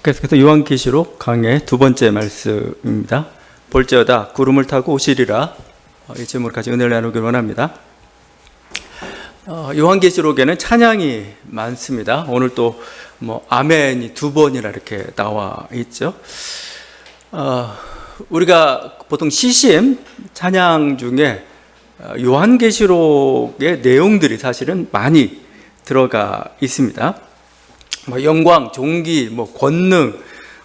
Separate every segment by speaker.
Speaker 1: 계속해서 요한계시록 강의 두 번째 말씀입니다. 볼지어다 구름을 타고 오시리라. 이 제목을 가지고 은혜를 나누길 원합니다. 요한계시록에는 찬양이 많습니다. 오늘 또 아멘이 두 번이나 이렇게 나와 있죠. 우리가 보통 CCM 찬양 중에 요한계시록의 내용들이 사실은 많이 들어가 있습니다. 영광, 존귀, 권능,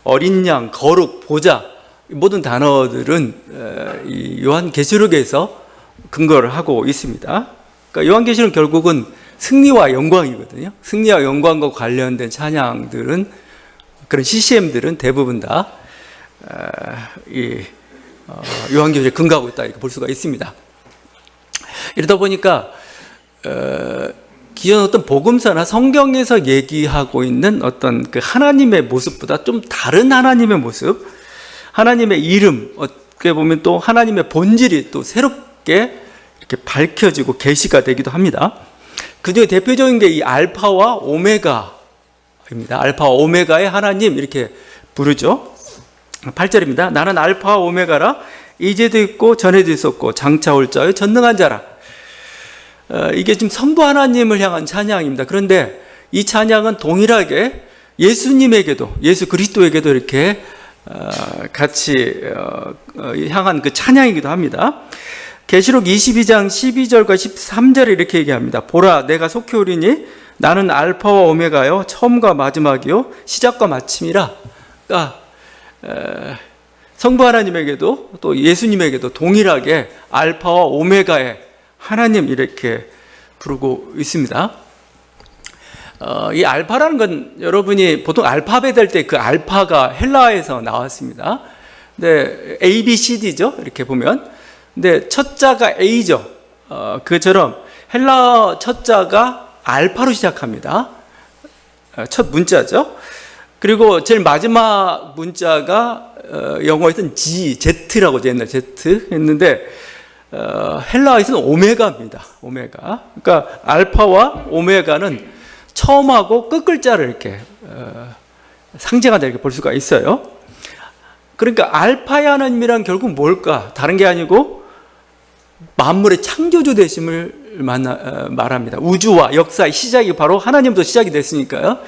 Speaker 1: 어린 양, 거룩, 보좌, 모든 단어들은 이 요한계시록에서 근거를 하고 있습니다. 그러니까 요한계시록 결국은 승리와 영광이거든요. 승리와 영광과 관련된 찬양들은, 그런 CCM들은 대부분 다 요한계시록에 근거하고 있다 이렇게 볼 수가 있습니다. 이러다 보니까 기존 어떤 복음서나 성경에서 얘기하고 있는 어떤 그 하나님의 모습보다 좀 다른 하나님의 모습, 하나님의 이름, 어떻게 보면 또 하나님의 본질이 또 새롭게 이렇게 밝혀지고 계시가 되기도 합니다. 그 중에 대표적인 게 이 알파와 오메가입니다. 알파와 오메가의 하나님 이렇게 부르죠. 8절입니다. 나는 알파와 오메가라, 이제도 있고 전에도 있었고 장차 올 자의 전능한 자라. 이게 지금 성부 하나님을 향한 찬양입니다. 그런데 이 찬양은 동일하게 예수님에게도, 예수 그리스도에게도 이렇게 같이 향한 그 찬양이기도 합니다. 계시록 22장 12절과 13절에 이렇게 얘기합니다. 보라, 내가 속히 오리니 나는 알파와 오메가요, 처음과 마지막이요, 시작과 마침이라. 그러니까 성부 하나님에게도 또 예수님에게도 동일하게 알파와 오메가의 하나님 이렇게 부르고 있습니다. 이 알파라는 건 여러분이 보통 알파벳 할 때 그 알파가 헬라에서 나왔습니다. 근데 A, B, C, D죠. 이렇게 보면. 근데 첫 자가 A죠. 그처럼 헬라 첫 자가 알파로 시작합니다. 첫 문자죠. 그리고 제일 마지막 문자가 영어에서는 G, Z라고 옛날 Z 했는데 헬라어에서는 오메가입니다. 오메가. 그러니까 알파와 오메가는 처음하고 끝 글자를 이렇게 상징한다 이렇게 볼 수가 있어요. 그러니까 알파의 하나님이란 결국 뭘까? 다른 게 아니고 만물의 창조주 되심을 말합니다. 우주와 역사의 시작이 바로 하나님도 시작이 됐으니까요.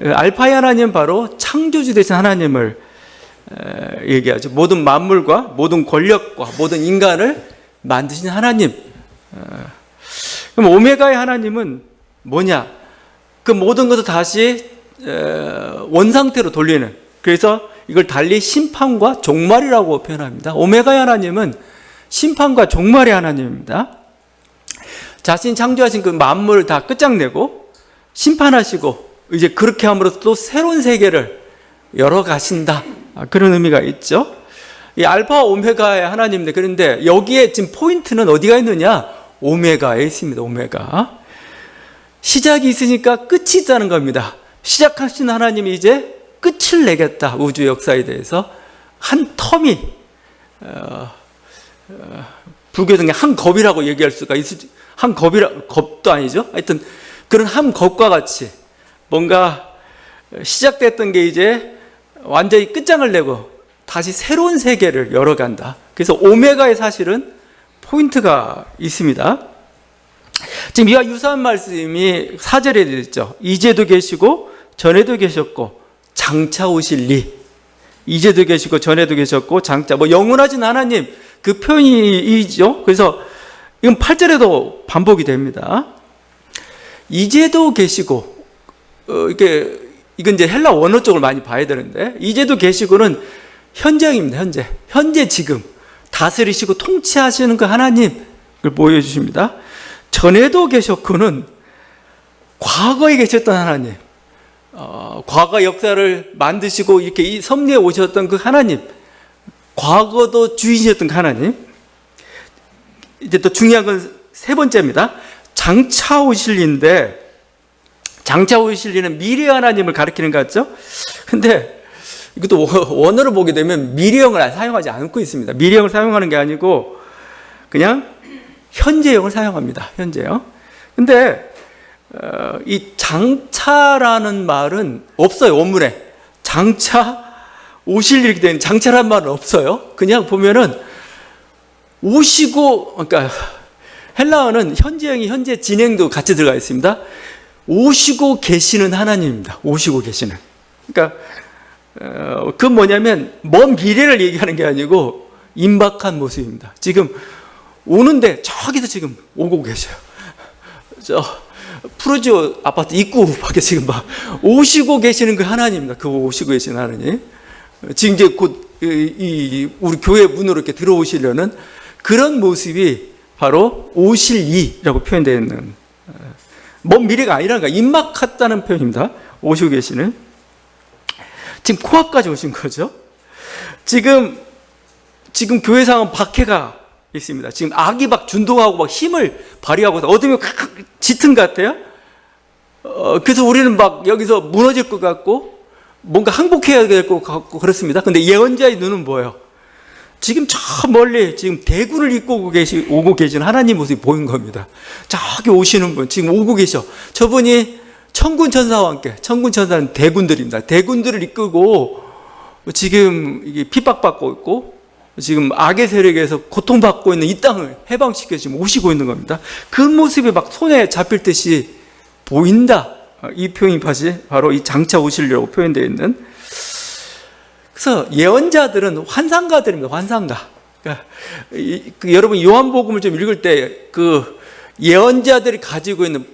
Speaker 1: 알파의 하나님 바로 창조주 되신 하나님을 얘기하죠. 모든 만물과 모든 권력과 모든 인간을 만드신 하나님. 그럼 오메가의 하나님은 뭐냐? 그 모든 것을 다시 원상태로 돌리는, 그래서 이걸 달리 심판과 종말이라고 표현합니다. 오메가의 하나님은 심판과 종말의 하나님입니다. 자신이 창조하신 그 만물을 다 끝장내고 심판하시고 이제 그렇게 함으로써 또 새로운 세계를 열어가신다, 그런 의미가 있죠. 이 알파 오메가의 하나님인데, 그런데 여기에 지금 포인트는 어디가 있느냐? 오메가에 있습니다. 오메가. 시작이 있으니까 끝이 있다는 겁니다. 시작하신 하나님이 이제 끝을 내겠다. 우주 역사에 대해서 한 텀이 불교등의 한 겁이라고 얘기할 수가 있을지, 한 겁도 아니죠. 하여튼 그런 한 겁과 같이 뭔가 시작됐던 게 이제 완전히 끝장을 내고 다시 새로운 세계를 열어간다. 그래서 오메가에 사실은 포인트가 있습니다. 지금 이와 유사한 말씀이 4절에 있죠. 이제도 계시고 전에도 계셨고 장차 오실 리. 이제도 계시고 전에도 계셨고 장차, 영원하신 하나님, 그 표현이죠. 그래서 이건 8절에도 반복이 됩니다. 이제도 계시고, 이건 이제 헬라 원어 쪽을 많이 봐야 되는데, 이제도 계시고는 현재입니다. 현재 지금 다스리시고 통치하시는 그 하나님을 보여주십니다. 전에도 계셨고는 과거에 계셨던 하나님, 과거 역사를 만드시고 이렇게 이 섭리에 오셨던 그 하나님, 과거도 주인이셨던 그 하나님. 이제 또 중요한 건 세 번째입니다. 장차 오실 리인데, 장차 오실 리는 미래 하나님을 가리키는 것 같죠? 근데 이것도 원어를 보게 되면 미래형을 사용하지 않고 있습니다. 미래형을 사용하는 게 아니고 그냥 현재형을 사용합니다. 현재형. 근데 이 장차라는 말은 없어요. 원문에. 장차 오실 일이 된 장차란 말은 없어요. 그냥 보면은 오시고, 그러니까 헬라어는 현재형이 현재 진행도 같이 들어가 있습니다. 오시고 계시는 하나님입니다. 오시고 계시는. 그러니까 그 뭐냐면 먼 미래를 얘기하는 게 아니고 임박한 모습입니다. 지금 오는데 저기서 지금 오고 계셔요. 저 프로지오 아파트 입구 밖에 지금 막 오시고 계시는 그 하나님입니다. 그 오시고 계시는 하나님. 지금 이제 곧 우리 교회 문으로 이렇게 들어오시려는 그런 모습이 바로 오실 이라고 표현되어 있는, 먼 미래가 아니라는 거야. 임박했다는 표현입니다. 오시고 계시는. 지금 코앞까지 오신 거죠. 지금 교회 상은 박해가 있습니다. 지금 악이 막 준동하고 막 힘을 발휘하고 어둠이 짙은 것 같아요. 그래서 우리는 막 여기서 무너질 것 같고 뭔가 항복해야 될 것 같고 그렇습니다. 근데 예언자의 눈은 뭐예요? 지금 저 멀리 지금 대군을 이끌고 오고 계신 하나님 모습이 보인 겁니다. 저기 오시는 분 지금 오고 계셔. 저분이 천군 천사와 함께, 천군 천사는 대군들입니다. 대군들을 이끌고 지금 이게 핍박받고 있고 지금 악의 세력에서 고통받고 있는 이 땅을 해방시켜 지금 오시고 있는 겁니다. 그 모습이 막 손에 잡힐 듯이 보인다. 이 표현이 바로 이 장차 오시려고 표현되어 있는. 그래서 예언자들은 환상가들입니다. 환상가. 그러니까 여러분 요한복음을 좀 읽을 때 그 예언자들이 가지고 있는,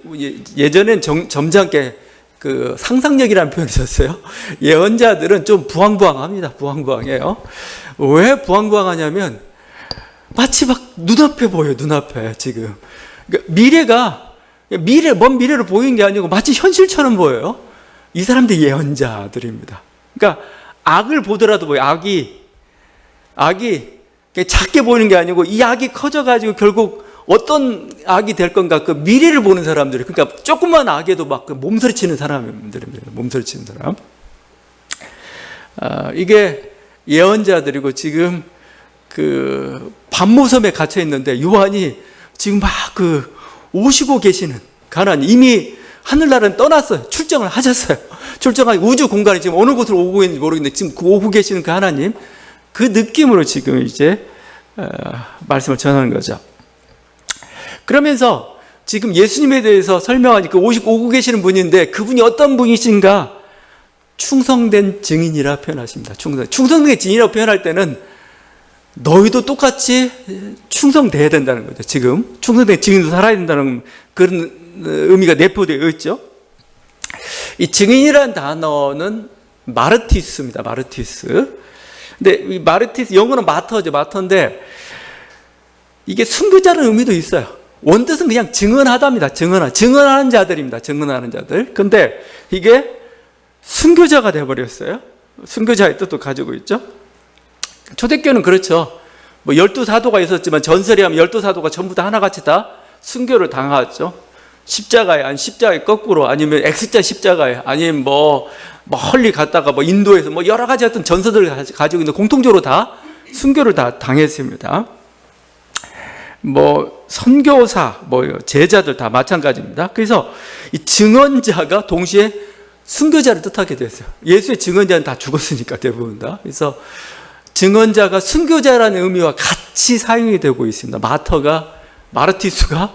Speaker 1: 예전엔 점잖게 그 상상력이라는 표현을 썼어요. 예언자들은 좀 부황부황합니다. 부황부황해요. 왜 부황부황하냐면 마치 막 눈앞에 보여요. 눈앞에 지금. 그러니까 먼 미래로 보이는 게 아니고 마치 현실처럼 보여요. 이 사람들이 예언자들입니다. 그러니까 악을 보더라도 보여요. 악이 작게 보이는 게 아니고 이 악이 커져가지고 결국 어떤 악이 될 건가 그 미래를 보는 사람들이, 그러니까 조그만 악에도 막 몸서리치는 사람들입니다. 몸서리치는 사람. 이게 예언자들이고 지금 그 반모섬에 갇혀 있는데 요한이 지금 막 그 오시고 계시는 하나님, 이미 하늘나라는 떠났어요. 출정을 하셨어요. 출정하고 우주 공간에 지금 어느 곳으로 오고 있는지 모르겠는데 지금 그 오고 계시는 그 하나님, 그 느낌으로 지금 이제 말씀을 전하는 거죠. 그러면서 지금 예수님에 대해서 설명하니 그 오고 계시는 분인데 그분이 어떤 분이신가? 충성된 증인이라 표현하십니다. 충성된 증인이라고 표현할 때는 너희도 똑같이 충성돼야 된다는 거죠. 지금 충성된 증인도 살아야 된다는 그런 의미가 내포되어 있죠. 이 증인이라는 단어는 마르티스입니다. 마르티스. 근데 이 마르티스 영어는 마터죠. 마터인데 이게 순교자라는 의미도 있어요. 원뜻은 그냥 증언하다입니다. 증언하는 자들입니다. 증언하는 자들. 근데 이게 순교자가 되어버렸어요. 순교자의 뜻도 가지고 있죠. 초대교회는 그렇죠. 뭐 12사도가 있었지만 전설에 하면 12사도가 전부 다 하나같이 다 순교를 당하죠. 십자가에, 아니 십자가에 거꾸로, 아니면 X자 십자가에, 아니면 뭐 멀리 갔다가 뭐 인도에서 뭐 여러 가지 어떤 전설들을 가지고 있는 공통적으로 다 순교를 다 당했습니다. 뭐 선교사, 뭐 제자들 다 마찬가지입니다. 그래서 이 증언자가 동시에 순교자를 뜻하게 됐어요. 예수의 증언자는 다 죽었으니까 대부분 다. 그래서 증언자가 순교자라는 의미와 같이 사용이 되고 있습니다. 마르티스가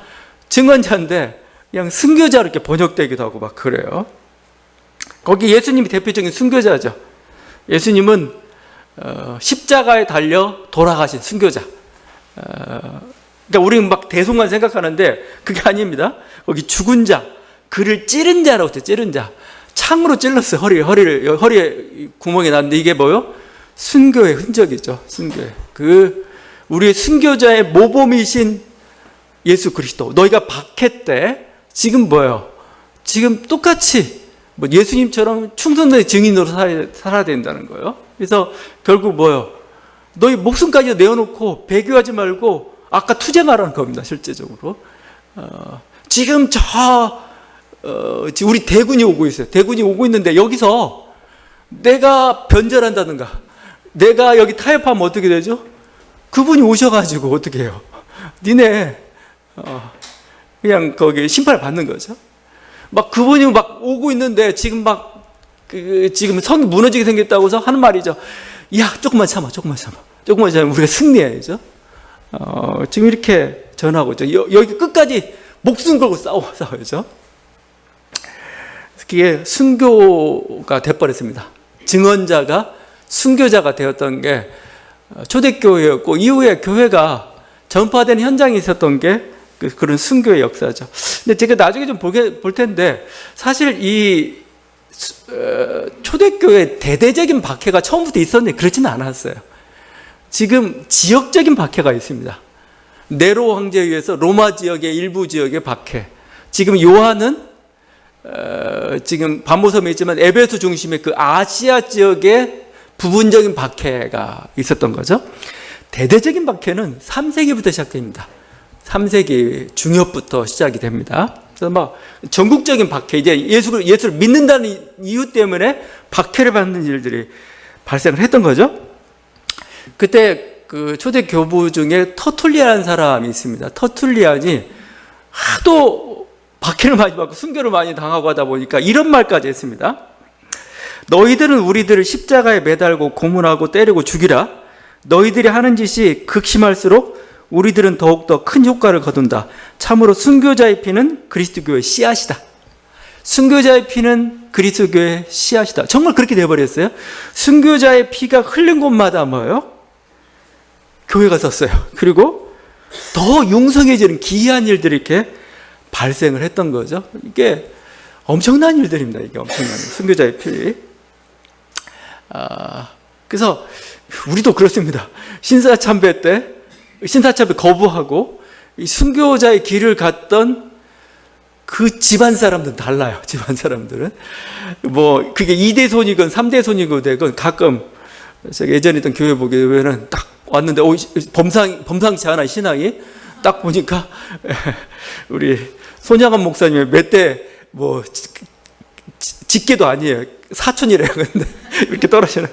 Speaker 1: 증언자인데 그냥 순교자로 이렇게 번역되기도 하고 막 그래요. 거기 예수님이 대표적인 순교자죠. 예수님은 십자가에 달려 돌아가신 순교자. 그러니까 우리는 막 대속만 생각하는데 그게 아닙니다. 거기 죽은 자, 그를 찌른 자라고 했죠. 찌른 자. 창으로 찔렀어요. 허리에 구멍이 났는데 이게 뭐요? 순교의 흔적이죠. 순교의. 우리의 순교자의 모범이신 예수 그리스도. 너희가 박해 때 지금 뭐예요? 지금 똑같이 뭐 예수님처럼 충성된 증인으로 살아야 된다는 거예요. 그래서 결국 뭐예요? 너희 목숨까지 내어놓고 배교하지 말고 아까 투쟁하라는 겁니다. 실제적으로. 지금 우리 대군이 오고 있어요. 대군이 오고 있는데 여기서 내가 변절한다든가 내가 여기 타협하면 어떻게 되죠? 그분이 오셔가지고 어떻게 해요? 니네 그냥 거기 심판을 받는 거죠. 막 그분이 막 오고 있는데 지금 막 지금 성이 무너지게 생겼다고 해서 하는 말이죠. 야, 조금만 참아. 조금만 참아. 우리가 승리해야죠. 지금 이렇게 전하고 있죠. 여기 끝까지 목숨 걸고 싸워야죠. 그게 순교가 돼버렸습니다. 증언자가 순교자가 되었던 게 초대교회였고, 이후에 교회가 전파된 현장에 있었던 게 그런 순교의 역사죠. 근데 제가 나중에 좀 볼 텐데, 사실 이 초대교회 대대적인 박해가 처음부터 있었는데 그렇지는 않았어요. 지금 지역적인 박해가 있습니다. 네로 황제에 의해서 로마 지역의 일부 지역의 박해. 지금 요한은 지금 반모섬에 있지만 에베소 중심의 그 아시아 지역의 부분적인 박해가 있었던 거죠. 대대적인 박해는 3세기부터 시작됩니다. 3세기 중엽부터 시작이 됩니다. 그래서 막 전국적인 박해, 이제 예수를 믿는다는 이유 때문에 박해를 받는 일들이 발생을 했던 거죠. 그때 그 초대 교부 중에 터툴리안이라는 사람이 있습니다. 터툴리안이 하도 박해를 많이 받고 순교를 많이 당하고 하다 보니까 이런 말까지 했습니다. 너희들은 우리들을 십자가에 매달고 고문하고 때리고 죽이라. 너희들이 하는 짓이 극심할수록 우리들은 더욱더 큰 효과를 거둔다. 참으로 순교자의 피는 그리스도교의 씨앗이다. 순교자의 피는 그리스도교의 씨앗이다. 정말 그렇게 돼버렸어요. 순교자의 피가 흘린 곳마다 뭐예요? 교회가 섰어요. 그리고 더 융성해지는 기이한 일들이 이렇게 발생을 했던 거죠. 이게 엄청난 일들입니다. 이게 엄청난 순교자의 피. 그래서 우리도 그렇습니다. 신사참배 때 신사참배 거부하고 이 순교자의 길을 갔던 그 집안 사람들은 달라요. 집안 사람들은 뭐 그게 2대 손이건 3대 손이건 되건 가끔 제가 예전에 있던 교회 보게 되면은 딱 왔는데 범상치 않아 신앙이 딱 보니까 우리 손양원 목사님의 몇 대 뭐 직계도 아니에요. 사촌이래요. 근데 이렇게 떨어지는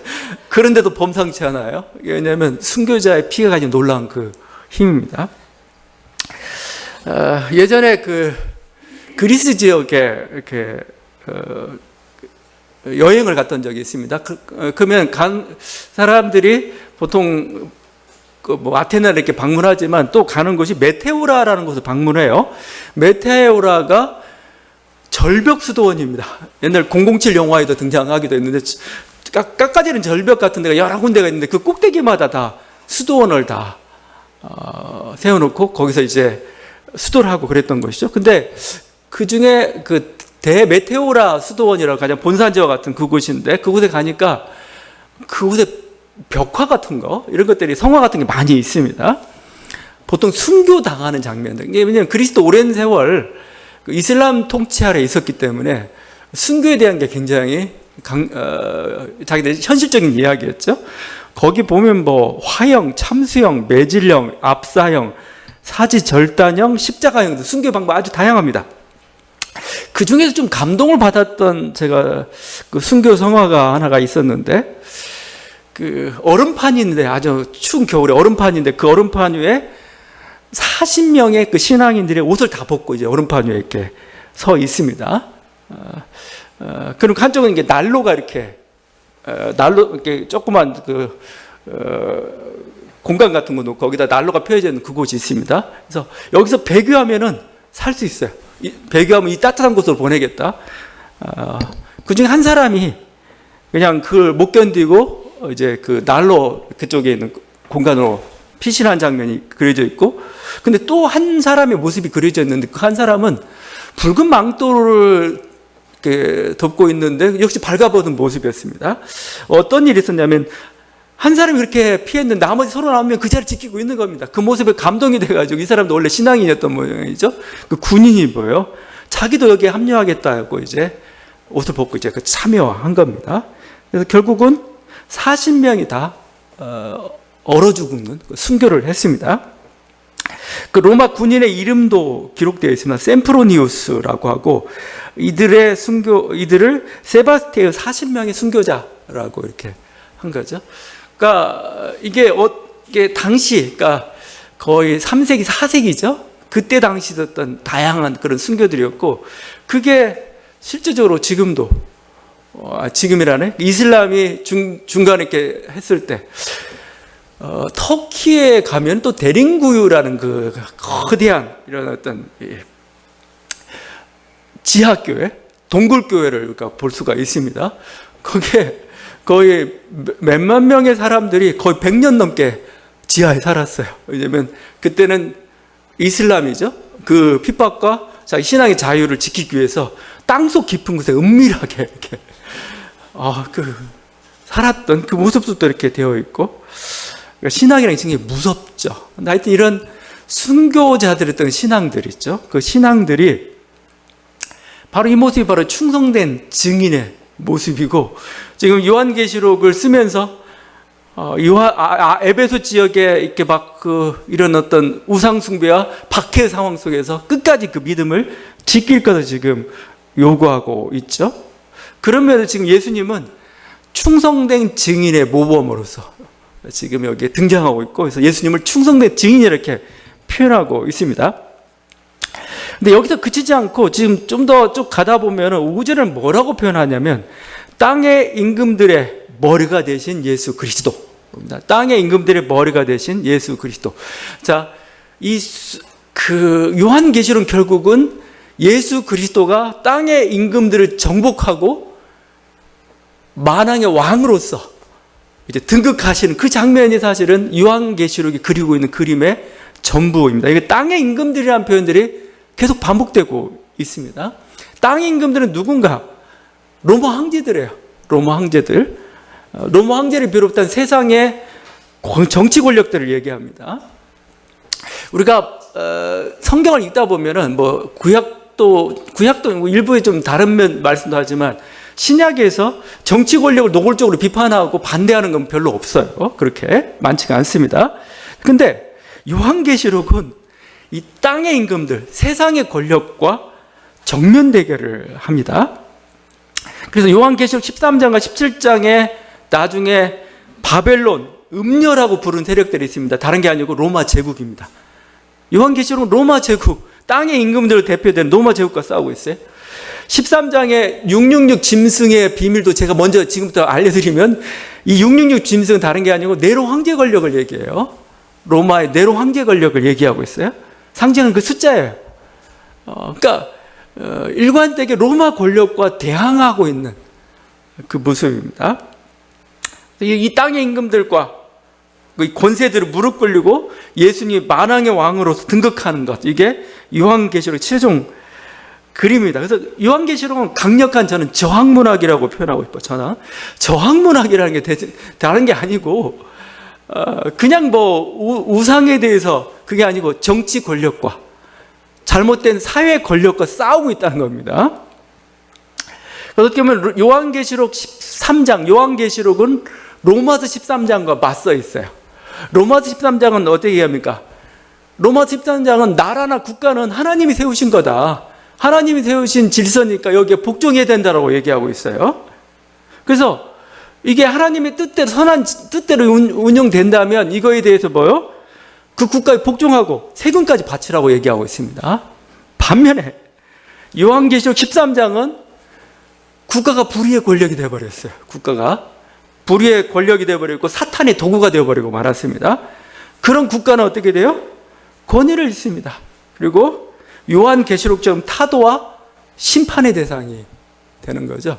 Speaker 1: 그런데도 범상치 않아요. 왜냐하면 순교자의 피가 가진 놀라운 그 힘입니다. 예전에 그 그리스 지역에 이렇게 여행을 갔던 적이 있습니다. 그러면 간 사람들이 보통 뭐 아테네를 이렇게 방문하지만 또 가는 곳이 메테오라라는 곳을 방문해요. 메테오라가 절벽 수도원입니다. 옛날 007 영화에도 등장하기도 했는데 깎아지는 절벽 같은 데가 여러 군데가 있는데 그 꼭대기마다 다 수도원을 다 세워놓고 거기서 이제 수도를 하고 그랬던 것이죠. 근데 그 중에 그 대메테오라 수도원이라고 가장 본산지와 같은 그곳인데 그곳에 가니까 그곳에 벽화 같은 거 이런 것들이 성화 같은 게 많이 있습니다. 보통 순교 당하는 장면들. 왜냐하면 그리스도 오랜 세월 이슬람 통치 아래 있었기 때문에 순교에 대한 게 굉장히 자기들 현실적인 이야기였죠. 거기 보면 뭐 화형, 참수형, 매질형, 압사형, 사지절단형, 십자가형 등 순교 방법 아주 다양합니다. 그 중에서 좀 감동을 받았던 제가 그 순교 성화가 하나가 있었는데 그 얼음판인데 아주 추운 겨울에 얼음판인데 그 얼음판 위에 40명의 그 신앙인들의 옷을 다 벗고 이제 얼음판 위에 이렇게 서 있습니다. 그리고 한쪽은 이게 난로가 이렇게 난로 이렇게 조그만 그 공간 같은 거 놓고 거기다 난로가 펴져 있는 그곳이 있습니다. 그래서 여기서 배교하면은 살 수 있어요. 배교하면 이 따뜻한 곳으로 보내겠다. 그 중에 한 사람이 그냥 그걸 못 견디고 이제 그 난로 그쪽에 있는 공간으로 피신한 장면이 그려져 있고, 근데 또 한 사람의 모습이 그려져 있는데 그 한 사람은 붉은 망토를 덮고 있는데 역시 발가벗은 모습이었습니다. 어떤 일이 있었냐면 한 사람이 그렇게 피했는데 나머지 39명 그 자리를 지키고 있는 겁니다. 그 모습에 감동이 돼가지고 이 사람도 원래 신앙인이었던 모양이죠. 그 군인이 보여요. 자기도 여기에 합류하겠다고 이제 옷을 벗고 이제 참여한 겁니다. 그래서 결국은 40명이 다 얼어 죽는 순교를 했습니다. 그 로마 군인의 이름도 기록되어 있습니다. 셈프로니우스라고 하고 이들을 세바스티의 40명의 순교자라고 이렇게 한 거죠. 그러니까 이게 당시, 그러니까 거의 3세기, 4세기죠. 그때 당시 있었던 다양한 그런 순교들이었고, 그게 실제적으로 지금도 지금이라네 이슬람이 중간에 이렇게 했을 때 터키에 가면 또 데링구유라는 그 거대한 이런 어떤 지하교회, 동굴교회를 우리가 볼 수가 있습니다. 거기에 거의 몇만 명의 사람들이 거의 100년 넘게 지하에 살았어요. 왜냐면 그때는 이슬람이죠. 그 핍박과 자기 신앙의 자유를 지키기 위해서 땅속 깊은 곳에 은밀하게 이렇게 살았던 그 모습도 이렇게 되어 있고, 그러니까 신앙이라는 게 굉장히 무섭죠. 하여튼 이런 순교자들의 어떤 신앙들 있죠. 그 신앙들이 바로 이 모습이 바로 충성된 증인의 모습이고, 지금 요한계시록을 쓰면서 에베소 지역에 이렇게 막 이런 어떤 우상숭배와 박해 상황 속에서 끝까지 그 믿음을 지킬 것을 지금 요구하고 있죠. 그러면 지금 예수님은 충성된 증인의 모범으로서 지금 여기에 등장하고 있고, 그래서 예수님을 충성된 증인 이렇게 표현하고 있습니다. 근데 여기서 그치지 않고 지금 좀 더 쭉 가다 보면 5절을 뭐라고 표현하냐면 땅의 임금들의 머리가 되신 예수 그리스도. 땅의 임금들의 머리가 되신 예수 그리스도. 자, 요한계시록 결국은 예수 그리스도가 땅의 임금들을 정복하고 만왕의 왕으로서 이제 등극하시는 그 장면이 사실은 요한계시록이 그리고 있는 그림의 전부입니다. 이게 땅의 임금들이라는 표현들이 계속 반복되고 있습니다. 땅의 임금들은 누군가? 로마 황제들이에요. 로마 황제들. 로마 황제를 비롯한 세상의 정치 권력들을 얘기합니다. 우리가 성경을 읽다 보면은 뭐 구약도 일부에 좀 다른 말씀도 하지만 신약에서 정치 권력을 노골적으로 비판하고 반대하는 건 별로 없어요. 그렇게 많지가 않습니다. 근데 요한계시록은 이 땅의 임금들, 세상의 권력과 정면 대결을 합니다. 그래서 요한계시록 13장과 17장에 나중에 바벨론, 음녀라고 부른 세력들이 있습니다. 다른 게 아니고 로마 제국입니다. 요한계시록은 로마 제국, 땅의 임금들을 대표되는 로마 제국과 싸우고 있어요. 13장에 666 짐승의 비밀도 제가 먼저 지금부터 알려드리면, 이 666 짐승은 다른 게 아니고 네로 황제 권력을 얘기해요. 로마의 네로 황제 권력을 얘기하고 있어요. 상징은 그 숫자예요. 그러니까 일관되게 로마 권력과 대항하고 있는 그 모습입니다. 이 땅의 임금들과 권세들을 무릎 꿇리고 예수님이 만왕의 왕으로서 등극하는 것, 이게 요한계시록의 최종 그림입니다. 그래서 요한계시록은 강력한 저는 저항문학이라고 표현하고 싶어요. 저항문학이라는 게 다른 게 아니고 그냥 뭐 우상에 대해서, 그게 아니고 정치 권력과 잘못된 사회 권력과 싸우고 있다는 겁니다. 어떻게 보면 요한계시록 13장, 요한계시록은 로마서 13장과 맞서 있어요. 로마서 13장은 어떻게 얘기합니까? 로마서 13장은 나라나 국가는 하나님이 세우신 거다. 하나님이 세우신 질서니까 여기에 복종해야 된다라고 얘기하고 있어요. 그래서 이게 하나님의 뜻대로, 선한 뜻대로 운영된다면 이거에 대해서 뭐요? 그 국가에 복종하고 세금까지 바치라고 얘기하고 있습니다. 반면에 요한계시록 13장은 국가가 불의의 권력이 되어버렸어요. 국가가 불의의 권력이 되어버리고 사탄의 도구가 되어버리고 말았습니다. 그런 국가는 어떻게 돼요? 권위를 잃습니다. 그리고 요한계시록처럼 타도와 심판의 대상이 되는 거죠.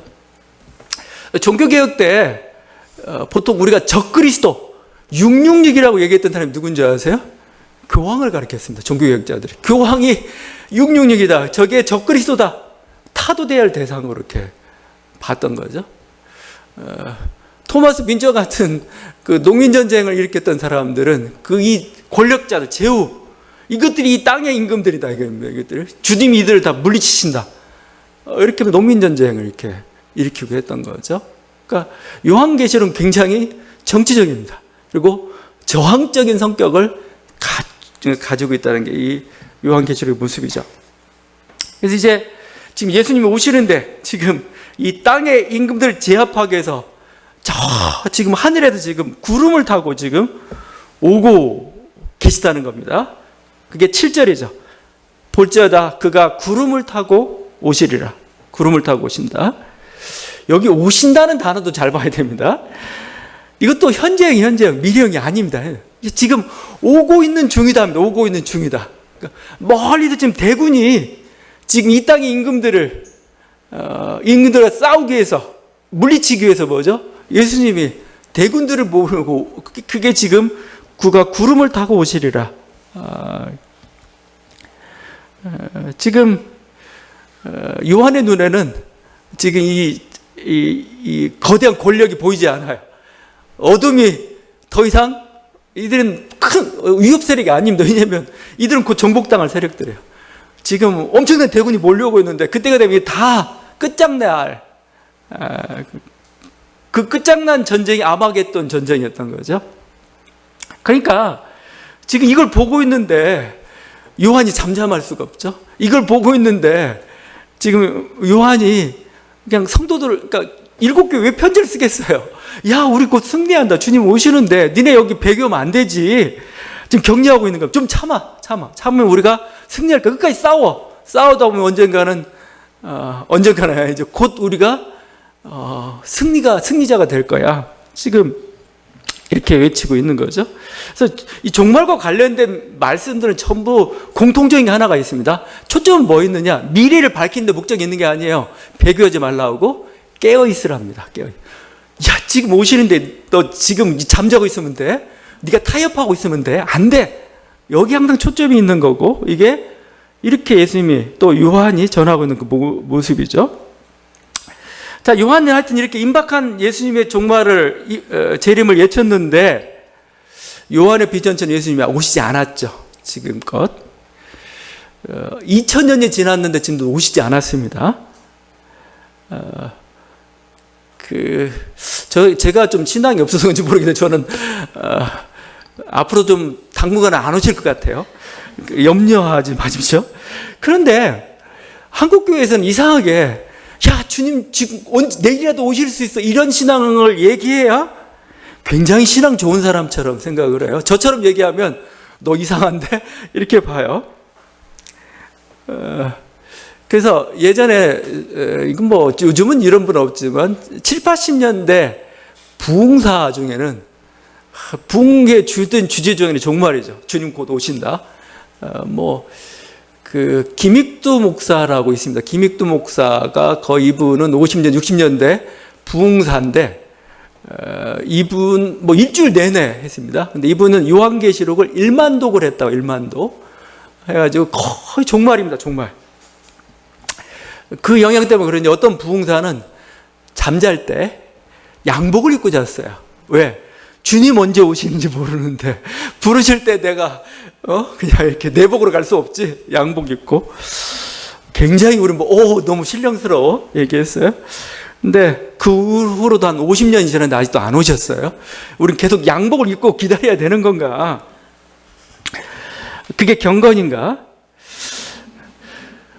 Speaker 1: 종교개혁 때 보통 우리가 적그리스도 666이라고 얘기했던 사람이 누군지 아세요? 교황을 가리켰습니다. 종교개혁자들이. 교황이 666이다. 저게 적그리스도다. 타도돼야 할 대상으로 이렇게 봤던 거죠. 토마스 민저 같은 그 농민전쟁을 일으켰던 사람들은 이 권력자들, 제후, 이것들이 이 땅의 임금들이다. 이것들. 주님이 이들을 다 물리치신다. 이렇게 농민전쟁을 이렇게 일으키고 했던 거죠. 그러니까 요한계시록은 굉장히 정치적입니다. 그리고 저항적인 성격을 가지고 있다는 게 이 요한계시록의 모습이죠. 그래서 이제 지금 예수님이 오시는데 지금 이 땅의 임금들을 제압하기 위해서 지금 하늘에서 지금 구름을 타고 지금 오고 계시다는 겁니다. 그게 7절이죠. 볼지어다 그가 구름을 타고 오시리라. 구름을 타고 오신다. 여기 오신다는 단어도 잘 봐야 됩니다. 이것도 현재형, 미래형이 아닙니다. 지금 오고 있는 중이다 합니다. 오고 있는 중이다. 그러니까 멀리서 지금 대군이 지금 이 땅의 임금들과 싸우기 위해서, 물리치기 위해서 뭐죠? 예수님이 대군들을 모으고, 그게 지금 그가 구름을 타고 오시리라. 지금 요한의 눈에는 지금 이 거대한 권력이 보이지 않아요. 어둠이 더 이상, 이들은 큰 위협 세력이 아닙니다. 왜냐하면 이들은 곧 정복당할 세력들이에요. 지금 엄청난 대군이 몰려오고 있는데, 그때가 되면 다 끝장날, 그 끝장난 전쟁이 아마겟돈 전쟁이었던 거죠. 그러니까 지금 이걸 보고 있는데 요한이 잠잠할 수가 없죠. 이걸 보고 있는데 지금 요한이 그냥 성도들, 그러니까 7교회 왜 편지를 쓰겠어요? 야, 우리 곧 승리한다. 주님 오시는데 니네 여기 배교하면 안 되지. 지금 격려하고 있는 거야. 좀 참으면 우리가 승리할 거야. 끝까지 싸우다 보면 언젠가는 이제 곧 우리가 승리자가 될 거야. 지금 이렇게 외치고 있는 거죠. 그래서 이 종말과 관련된 말씀들은 전부 공통적인 게 하나가 있습니다. 초점은 뭐 있느냐? 미래를 밝히는 데 목적이 있는 게 아니에요. 배교하지 말라고 깨어 있으랍니다. 야, 지금 오시는데 너 지금 잠자고 있으면 돼? 네가 타협하고 있으면 돼? 안 돼. 여기 항상 초점이 있는 거고, 이게 이렇게 예수님이 또 요한이 전하고 있는 그 모습이죠. 자, 요한은 하여튼 이렇게 임박한 예수님의 종말을, 재림을 예쳤는데, 요한의 비전처럼 예수님이 오시지 않았죠. 지금껏. 2000년이 지났는데 지금도 오시지 않았습니다. 제가 좀 신앙이 없어서 그런지 모르겠는데, 저는, 앞으로 좀 당분간은 안 오실 것 같아요. 염려하지 마십시오. 그런데, 한국교회에서는 이상하게, 야, 주님 지금 내일이라도 오실 수 있어. 이런 신앙을 얘기해야 굉장히 신앙 좋은 사람처럼 생각을 해요. 저처럼 얘기하면 너 이상한데? 이렇게 봐요. 그래서 예전에, 이건 뭐 요즘은 이런 분 없지만 7, 80년대 부흥사 중에는 부흥의 주된 주제 중에는 종말이죠. 주님 곧 오신다. 김익두 목사라고 있습니다. 김익두 목사가 거의 이분은 50년, 60년대 부흥사인데, 이분, 일주일 내내 했습니다. 근데 이분은 요한계시록을 1만 독을 했다고, 1만 독. 해가지고 거의 종말입니다, 종말. 그 영향 때문에 그런지 어떤 부흥사는 잠잘 때 양복을 입고 잤어요. 왜? 주님 언제 오시는지 모르는데 부르실 때 내가 그냥 이렇게 내복으로 갈 수 없지. 양복 입고. 굉장히 우리 너무 신령스러워 얘기했어요. 근데 그 후로도 한 50년이 지났는데 아직도 안 오셨어요. 우린 계속 양복을 입고 기다려야 되는 건가? 그게 경건인가?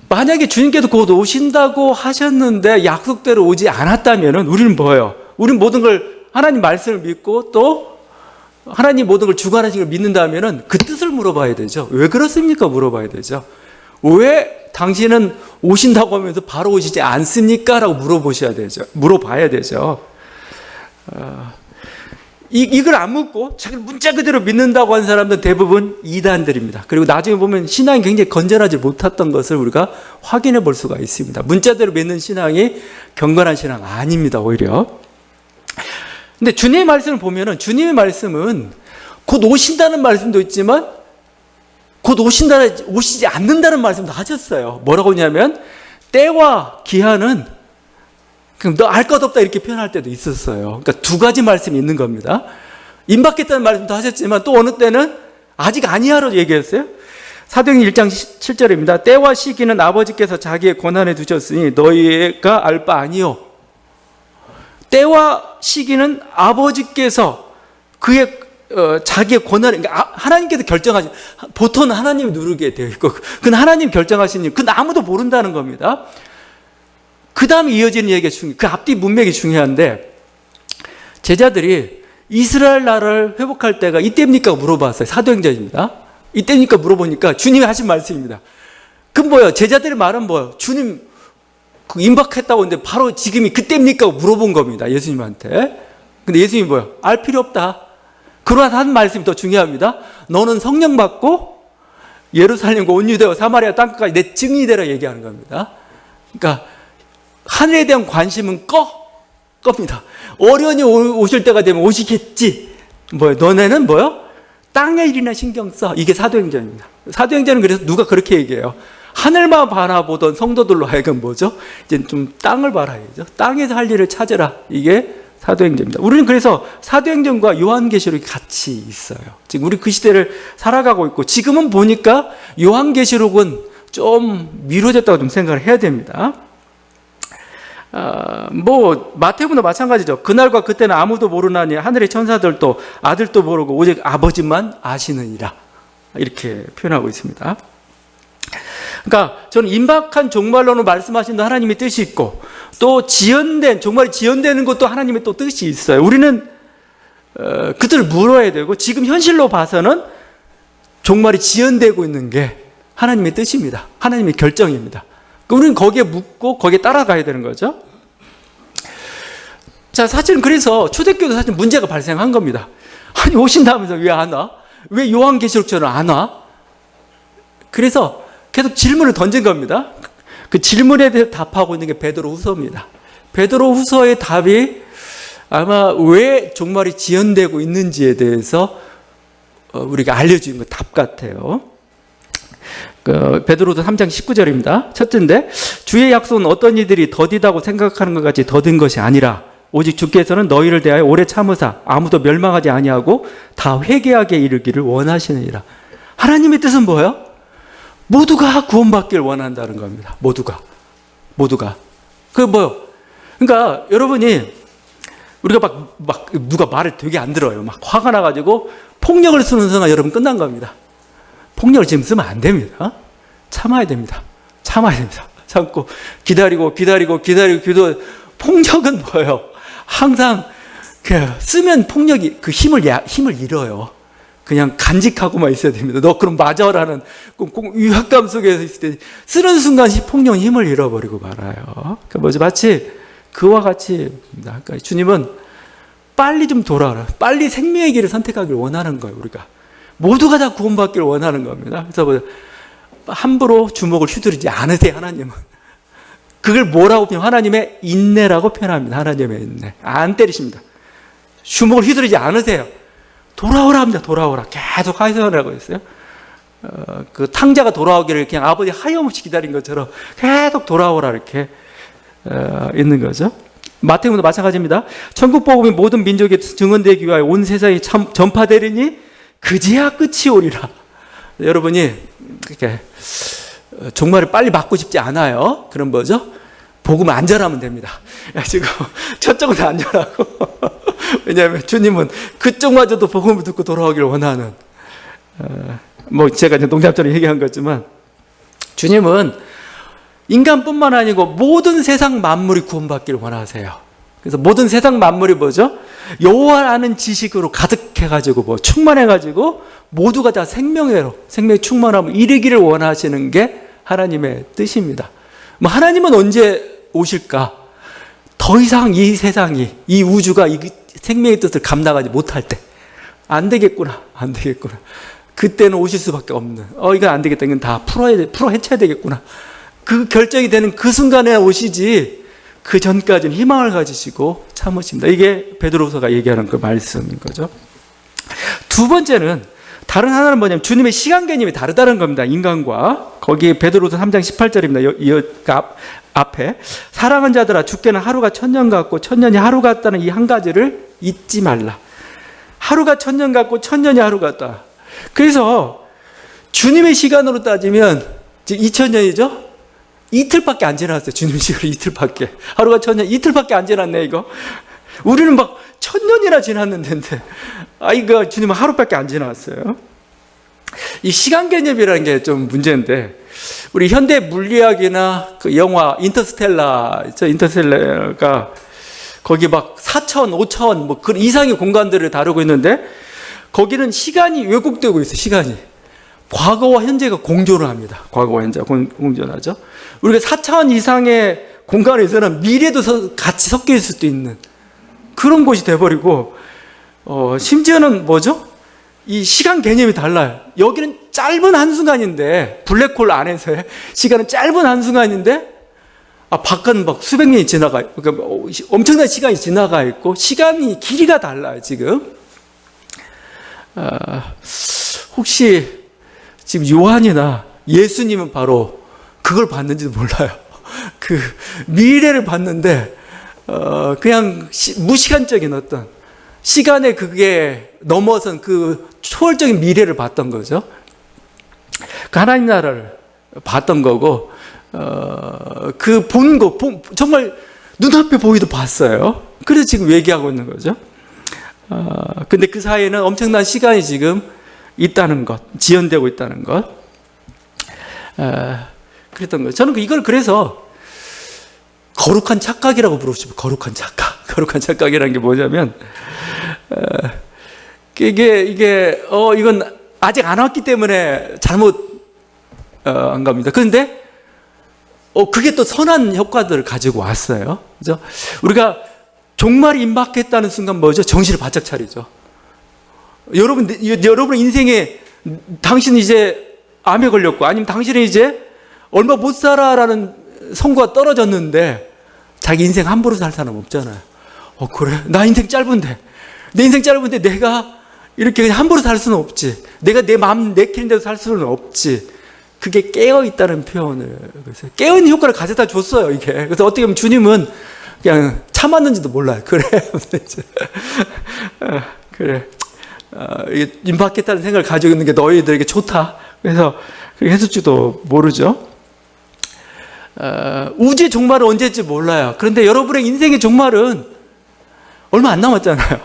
Speaker 1: 만약에 주님께서 곧 오신다고 하셨는데 약속대로 오지 않았다면 우리는 뭐예요? 우리는 모든 걸 하나님 말씀을 믿고 또 하나님 모든 걸 주관하시는 걸 믿는다면 그 뜻을 물어봐야 되죠. 왜 그렇습니까? 물어봐야 되죠. 왜 당신은 오신다고 하면서 바로 오시지 않습니까? 라고 물어봐야 되죠. 이걸 안 묻고 자기 문자 그대로 믿는다고 하는 사람들은 대부분 이단들입니다. 그리고 나중에 보면 신앙이 굉장히 건전하지 못했던 것을 우리가 확인해 볼 수가 있습니다. 문자대로 믿는 신앙이 경건한 신앙 아닙니다. 오히려. 근데 주님의 말씀을 보면은 주님의 말씀은 곧 오신다는 말씀도 있지만 곧 오시지 않는다는 말씀도 하셨어요. 뭐라고 하냐면 때와 기한은 그럼 너 알 것 없다 이렇게 표현할 때도 있었어요. 그러니까 두 가지 말씀이 있는 겁니다. 임박했다는 말씀도 하셨지만 또 어느 때는 아직 아니야로 얘기했어요. 사도행전 1장 7절입니다. 때와 시기는 아버지께서 자기의 권한에 두셨으니 너희가 알 바 아니요. 때와 시기는 아버지께서 그의 자기의 권한을, 그러니까 하나님께서 결정하신, 보통은 하나님이 누르게 되어 있고 그건 하나님 결정하신 일, 그건 아무도 모른다는 겁니다. 그 다음에 이어지는 얘기가 그 앞뒤 문맥이 중요한데, 제자들이 이스라엘 나라를 회복할 때가 이때입니까? 물어봤어요. 사도행전입니다. 이때입니까? 물어보니까 주님이 하신 말씀입니다. 그럼 뭐예요? 제자들의 말은 뭐예요? 주님 그 임박했다고 했는데 바로 지금이 그때입니까? 물어본 겁니다. 예수님한테. 근데 예수님이 뭐요? 알 필요 없다. 그러나 한 말씀이 더 중요합니다. 너는 성령 받고 예루살렘과 온 유대와 사마리아 땅끝까지 내 증인이 되라 얘기하는 겁니다. 그러니까 하늘에 대한 관심은 겁니다. 어련히 오실 때가 되면 오시겠지. 뭐요? 너네는 뭐요? 땅의 일이나 신경 써. 이게 사도행전입니다. 사도행전은 그래서 누가 그렇게 얘기해요. 하늘만 바라보던 성도들로 하여금 뭐죠? 이제 좀 땅을 바라야죠. 땅에서 할 일을 찾으라. 이게 사도행전입니다. 우리는 그래서 사도행전과 요한계시록이 같이 있어요. 지금 우리 그 시대를 살아가고 있고, 지금은 보니까 요한계시록은 좀 미뤄졌다고 좀 생각을 해야 됩니다. 마태복음도 마찬가지죠. 그날과 그때는 아무도 모르나니 하늘의 천사들도 아들도 모르고 오직 아버지만 아시느니라. 이렇게 표현하고 있습니다. 그러니까 저는 임박한 종말론을 말씀하신다 하나님의 뜻이 있고, 또 종말이 지연되는 것도 하나님의 또 뜻이 있어요. 우리는 그 뜻을 물어야 되고, 지금 현실로 봐서는 종말이 지연되고 있는 게 하나님의 뜻입니다. 하나님의 결정입니다. 우리는 거기에 묻고 거기에 따라가야 되는 거죠. 자, 사실은 그래서 초대교회도 사실 문제가 발생한 겁니다. 아니, 오신다면서 왜 안 와? 왜 요한계시록처럼 안 와? 그래서 계속 질문을 던진 겁니다. 그 질문에 대해서 답하고 있는 게 베드로후서입니다. 베드로후서의 답이 아마 왜 종말이 지연되고 있는지에 대해서 우리가 알려주는 것 답 같아요. 베드로후서 3장 19절입니다. 첫째인데, 주의 약속은 어떤 이들이 더디다고 생각하는 것 같이 더딘 것이 아니라 오직 주께서는 너희를 대하여 오래 참으사 아무도 멸망하지 아니하고 다 회개하게 이르기를 원하시느니라. 하나님의 뜻은 뭐예요? 모두가 구원받길 원한다는 겁니다. 모두가. 그러니까 여러분이 우리가 막 누가 말을 되게 안 들어요. 막 화가 나가지고 폭력을 쓰는 순간 여러분 끝난 겁니다. 폭력을 지금 쓰면 안 됩니다. 참아야 됩니다. 참고 기다리고 폭력은 뭐예요? 항상 쓰면 폭력이 그 힘을 잃어요. 그냥 간직하고만 있어야 됩니다. 너 그럼 맞아라는 꼭 위압감 속에서 있을 때 쓰는 순간 폭력은 힘을 잃어버리고 말아요. 마치 그와 같이, 그러니까 주님은 빨리 좀 돌아와라. 빨리 생명의 길을 선택하기를 원하는 거예요. 우리가 모두가 다 구원받기를 원하는 겁니다. 그래서 함부로 주먹을 휘두르지 않으세요. 하나님은 그걸 뭐라고 표현? 하나님의 인내라고 표현합니다. 하나님의 인내. 안 때리십니다. 주먹을 휘두르지 않으세요. 돌아오라 합니다. 돌아오라. 계속 하소연하고 있어요. 그 탕자가 돌아오기를 그냥 아버지 하염없이 기다린 것처럼 계속 돌아오라 이렇게 있는 거죠. 마태복음도 마찬가지입니다. 천국 복음이 모든 민족에 증언되기 위하여 온 세상에 전파되리니 그제야 끝이 오리라. 여러분이 이렇게 종말을 빨리 맞고 싶지 않아요. 그럼 뭐죠? 복음을 안전하면 됩니다. 지금 저쪽은 안전하고 왜냐하면 주님은 그쪽마저도 복음을 듣고 돌아오기를 원하는, 제가 이제 농담처럼 얘기한 거지만 주님은 인간뿐만 아니고 모든 세상 만물이 구원받기를 원하세요. 그래서 모든 세상 만물이 뭐죠? 여호와라는 지식으로 가득해가지고 충만해가지고 모두가 다 생명의 충만함을 이루기를 원하시는 게 하나님의 뜻입니다. 하나님은 언제 오실까? 더 이상 이 세상이, 이 우주가 이 생명의 뜻을 감당하지 못할 때, 안 되겠구나. 그때는 오실 수밖에 없는, 이건 안 되겠다. 이건 다 풀어 헤쳐야 되겠구나. 그 결정이 되는 그 순간에 오시지, 그 전까지는 희망을 가지시고 참으십니다. 이게 베드로서가 얘기하는 그 말씀인 거죠. 두 번째는, 다른 하나는 뭐냐면 주님의 시간 개념이 다르다는 겁니다. 인간과. 거기 베드로서 3장 18절입니다. 앞에 사랑하는 자들아, 주께는 하루가 천년 같고 천년이 하루 같다는 이 한 가지를 잊지 말라. 하루가 천년 같고 천년이 하루 같다. 그래서 주님의 시간으로 따지면 지금 2000년이죠? 이틀밖에 안 지났어요. 주님 시간이 이틀밖에. 하루가 천년, 이틀밖에 안 지났네, 이거. 우리는 막 천년이나 지났는데, 이거 주님은 하루밖에 안 지났어요. 이 시간 개념이라는 게 좀 문제인데, 우리 현대 물리학이나 그 영화 인터스텔라가 거기 막 4천, 5천, 그 이상의 공간들을 다루고 있는데, 거기는 시간이 왜곡되고 있어요, 시간이. 과거와 현재가 공존을 합니다. 과거와 현재가 공존하죠. 우리가 4차원 이상의 공간에서는 미래도 같이 섞여 있을 수도 있는 그런 곳이 돼버리고, 심지어는 뭐죠? 이 시간 개념이 달라요. 여기는 짧은 한순간인데, 블랙홀 안에서의 시간은 짧은 한순간인데, 바깥은 막 수백 년이 지나가, 그러니까 엄청난 시간이 지나가 있고, 시간이 길이가 달라요, 지금. 혹시 지금 요한이나 예수님은 바로 그걸 봤는지도 몰라요. 그 미래를 봤는데, 그냥 무시간적인 어떤 시간에 그게 넘어선 그 초월적인 미래를 봤던 거죠. 그 하나님 나라를 봤던 거고, 그 본 거, 정말 눈앞에 보이도 봤어요. 그래서 지금 얘기하고 있는 거죠. 근데 그 사이에는 엄청난 시간이 지금 있다는 것, 지연되고 있다는 것. 그랬던 거예요. 저는 이걸 그래서 거룩한 착각이라고 부르고 거룩한 착각. 거룩한 착각이라는 게 뭐냐면, 이건 아직 안 왔기 때문에 잘못 안 갑니다. 그런데 그게 또 선한 효과들을 가지고 왔어요. 그죠? 우리가 종말이 임박했다는 순간 뭐죠? 정신을 바짝 차리죠. 여러분 인생에 당신 이제 암에 걸렸고, 아니면 당신은 이제 얼마 못 살아라는 선고가 떨어졌는데 자기 인생 함부로 살 사람 없잖아요. 그래? 나 인생 짧은데, 내 인생 짧은데 내가 이렇게 그냥 함부로 살 수는 없지. 내가 내 마음 내키는 대로 살 수는 없지. 그게 깨어있다는 표현을, 그래서 깨어있는 효과를 가져다 줬어요, 이게. 그래서 어떻게 보면 주님은 그냥 참았는지도 몰라요. 그래. 그래. 임박했다는 생각을 가지고 있는 게 너희들에게 좋다. 그래서 그렇게 했을지도 모르죠. 우주의 종말은 언제일지 몰라요. 그런데 여러분의 인생의 종말은 얼마 안 남았잖아요.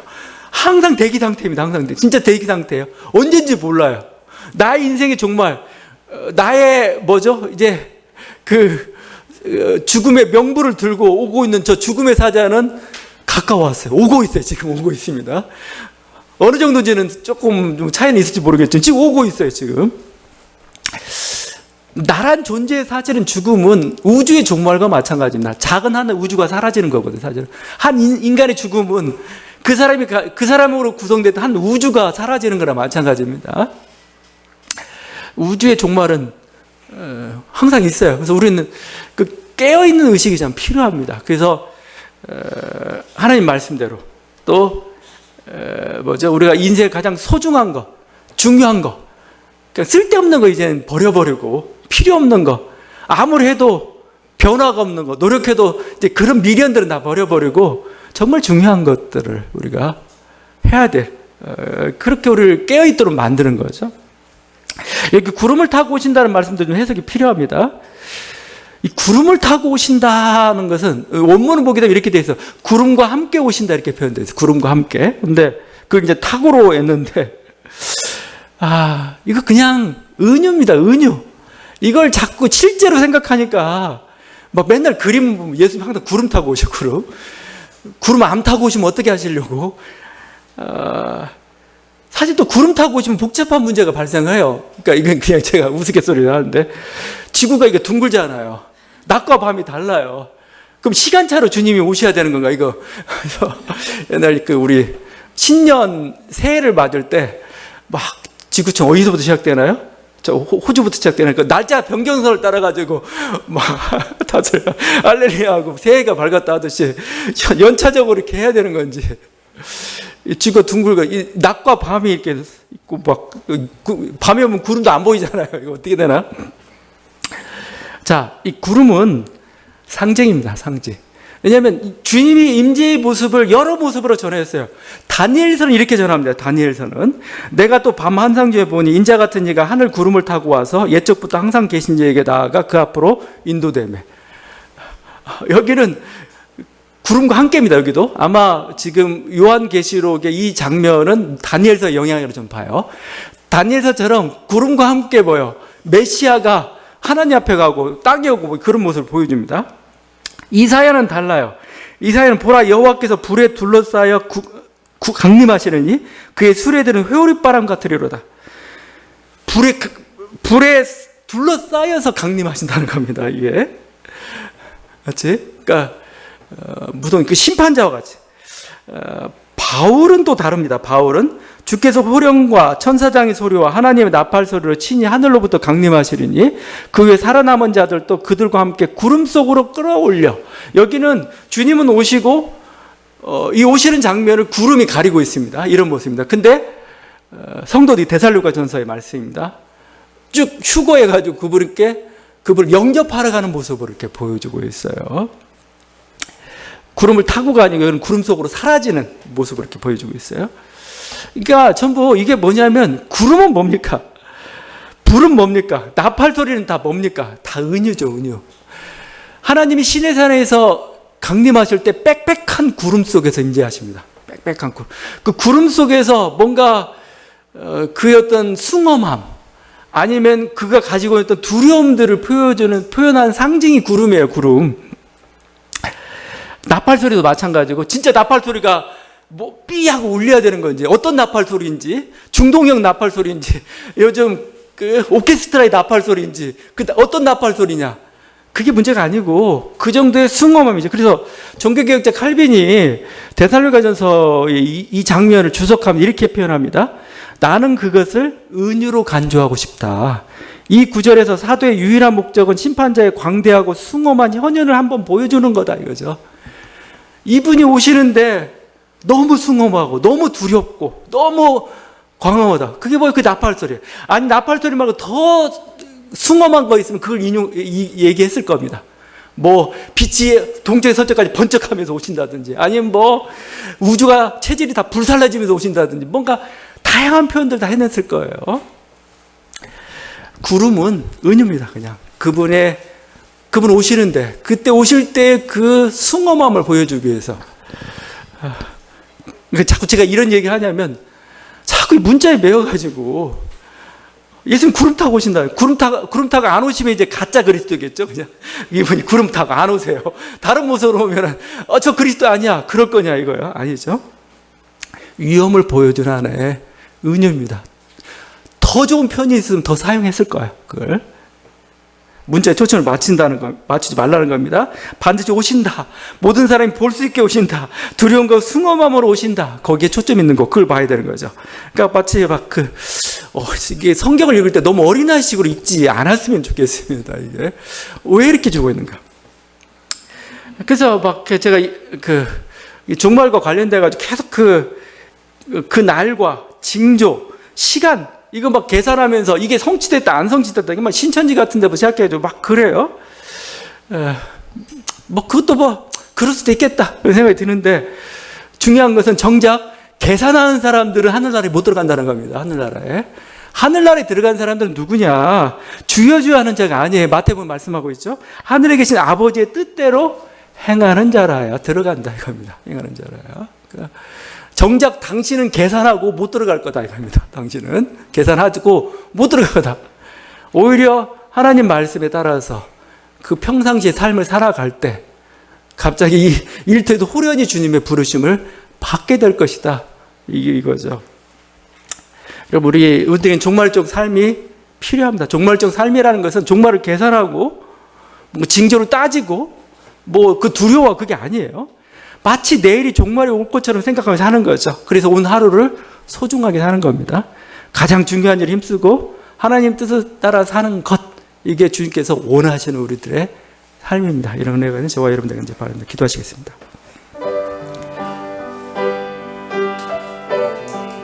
Speaker 1: 항상 대기 상태입니다. 항상 진짜 대기 상태예요. 언제인지 몰라요. 나의 인생의 종말, 나의 뭐죠? 이제 그 죽음의 명부를 들고 오고 있는 저 죽음의 사자는 가까워왔어요. 오고 있어요. 지금 오고 있습니다. 어느 정도인지는 조금 좀 차이는 있을지 모르겠지만 지금 오고 있어요. 지금. 나란 존재의 사실은 죽음은 우주의 종말과 마찬가지입니다. 작은 한 우주가 사라지는 거거든요. 사실은 한 인간의 죽음은 그 사람으로 구성됐던 한 우주가 사라지는 거나 마찬가지입니다. 우주의 종말은 항상 있어요. 그래서 우리는 그 깨어있는 의식이 참 필요합니다. 그래서 하나님 말씀대로 또 뭐죠? 우리가 인생의 가장 소중한 거, 중요한 거, 그러니까 쓸데없는 거 이제는 버려버리고 필요 없는 거, 아무리 해도 변화가 없는 거, 노력해도 이제 그런 미련들은 다 버려버리고 정말 중요한 것들을 우리가 해야 돼. 그렇게 우리를 깨어있도록 만드는 거죠. 여기 구름을 타고 오신다는 말씀도 좀 해석이 필요합니다. 이 구름을 타고 오신다는 것은 원문을 보게 되면 이렇게 돼 있어. 구름과 함께 오신다 이렇게 표현되어 있어. 구름과 함께. 근데 그걸 이제 탁으로 했는데, 이거 그냥 은유입니다. 은유. 이걸 자꾸 실제로 생각하니까 막 맨날 그림 보면 예수님 항상 구름 타고 오셔. 구름 안 타고 오시면 어떻게 하시려고? 사실 또 구름 타고 오시면 복잡한 문제가 발생해요. 그러니까 이건 그냥 제가 우스갯소리를 하는데, 지구가 이게 둥글잖아요. 낮과 밤이 달라요. 그럼 시간차로 주님이 오셔야 되는 건가, 이거? 그래서 옛날 우리 신년 새해를 맞을 때 막 지구촌 어디서부터 시작되나요? 저 호주부터 시작되나요? 그 날짜 변경선을 따라가지고 막 다들 할렐루야하고 새해가 밝았다 하듯이 연차적으로 이렇게 해야 되는 건지. 지구가 둥글고 낮과 밤이 이렇게 있고 막 밤에 오면 구름도 안 보이잖아요. 이거 어떻게 되나? 자, 이 구름은 상징입니다. 상징. 왜냐하면 주님이 임재의 모습을 여러 모습으로 전했어요. 다니엘서는 이렇게 전합니다. 다니엘서는 내가 또 밤 환상중에 보니 인자 같은 이가 하늘 구름을 타고 와서 옛적부터 항상 계신 이에게 나아가 그 앞으로 인도되매. 여기는 구름과 함께입니다. 여기도 아마 지금 요한계시록의 이 장면은 다니엘서 영향으로 좀 봐요. 다니엘서처럼 구름과 함께 보여 메시아가 하나님 앞에 가고 땅에 오고 그런 모습을 보여줍니다. 이사야는 달라요. 이사야는 보라 여호와께서 불에 둘러싸여 강림하시느니 그의 수레들은 회오리바람 같으리로다. 불에 둘러싸여서 강림하신다는 겁니다. 이게 같이. 그러니까 무서운 그 심판자와 같이. 바울은 또 다릅니다. 바울은 주께서 호령과 천사장의 소리와 하나님의 나팔 소리로 친히 하늘로부터 강림하시리니 그 후에 살아남은 자들도 그들과 함께 구름 속으로 끌어올려. 여기는 주님은 오시고 이 오시는 장면을 구름이 가리고 있습니다. 이런 모습입니다. 근데 성도들이 데살로니가전서의 말씀입니다. 쭉 휴거해가지고 그분을 영접하러 가는 모습을 이렇게 보여주고 있어요. 구름을 타고 가니까 구름 속으로 사라지는 모습을 이렇게 보여주고 있어요. 그러니까 전부 이게 뭐냐면 구름은 뭡니까? 불은 뭡니까? 나팔 소리는 다 뭡니까? 다 은유죠, 은유. 하나님이 시내산에서 강림하실 때 빽빽한 구름 속에서 임재하십니다. 빽빽한 구름. 그 구름 속에서 뭔가 그의 어떤 숭엄함 아니면 그가 가지고 있던 두려움들을 표현한 상징이 구름이에요, 구름. 나팔 소리도 마찬가지고 진짜 나팔 소리가 뭐 삐하고 울려야 되는 건지 어떤 나팔 소리인지 중동형 나팔 소리인지 요즘 그 오케스트라의 나팔 소리인지 어떤 나팔 소리냐 그게 문제가 아니고 그 정도의 숭엄함이죠. 그래서 종교개혁자 칼빈이 데살로니가전서의 이 장면을 주석하면 이렇게 표현합니다. 나는 그것을 은유로 간주하고 싶다. 이 구절에서 사도의 유일한 목적은 심판자의 광대하고 숭엄한 현현을 한번 보여주는 거다 이거죠. 이분이 오시는데 너무 숭엄하고 너무 두렵고 너무 광활하다. 그게 뭐예요? 그 나팔 소리. 아니 나팔 소리 말고 더 숭엄한 거 있으면 그걸 얘기했을 겁니다. 뭐 빛이 동쪽에 서쪽까지 번쩍하면서 오신다든지 아니면 뭐 우주가 체질이 다 불살라지면서 오신다든지 뭔가 다양한 표현들 다 해냈을 거예요. 구름은 은유입니다. 그냥 그분 오시는데 그때 오실 때 그 숭엄함을 보여주기 위해서 자꾸 제가 이런 얘기를 하냐면 자꾸 문자에 매여가지고 예수님 구름 타고 오신다. 구름 타고 안 오시면 이제 가짜 그리스도겠죠. 그냥 이분이 구름 타고 안 오세요. 다른 모습으로 오면은 저 그리스도 아니야. 그럴 거냐 이거요. 아니죠. 위험을 보여주는 하나의 은유입니다. 더 좋은 편이 있으면 더 사용했을 거예요. 그걸. 문자에 초점을 맞추지 말라는 겁니다. 반드시 오신다. 모든 사람이 볼 수 있게 오신다. 두려움과 숭엄함으로 오신다. 거기에 초점 있는 거, 그걸 봐야 되는 거죠. 그러니까 마치 이게 성경을 읽을 때 너무 어린아이식으로 읽지 않았으면 좋겠습니다. 이게 왜 이렇게 주고 있는가? 그래서 제가 종말과 관련돼가지고 계속 그 날과 징조, 시간 이거 계산하면서 이게 성취됐다 안 성취됐다 이게 신천지 같은 데부터 시작해가지고 그래요. 그것도 그럴 수도 있겠다 이런 생각이 드는데 중요한 것은 정작 계산하는 사람들은 하늘나라에 못 들어간다는 겁니다. 하늘나라에 들어간 사람들은 누구냐? 주여 주여 하는 자가 아니에요. 마태복음 말씀하고 있죠. 하늘에 계신 아버지의 뜻대로 행하는 자라야 들어간다 이겁니다. 행하는 자라야. 그러니까 정작 당신은 계산하고 못 들어갈 거다 이겁니다. 당신은 계산하고 못 들어갈 거다. 오히려 하나님 말씀에 따라서 그 평상시의 삶을 살아갈 때 갑자기 일터에도 호련히 주님의 부르심을 받게 될 것이다. 이거죠. 여러분 우리에겐 종말적 삶이 필요합니다. 종말적 삶이라는 것은 종말을 계산하고 징조를 따지고 그 두려워 그게 아니에요. 마치 내일이 종말이 올 것처럼 생각하면서 사는 거죠. 그래서 오늘 하루를 소중하게 사는 겁니다. 가장 중요한 일에 힘쓰고 하나님 뜻을 따라 사는 것 이게 주님께서 원하시는 우리들의 삶입니다. 이런 은혜가 저와 여러분들에게 바랍니다. 기도하시겠습니다.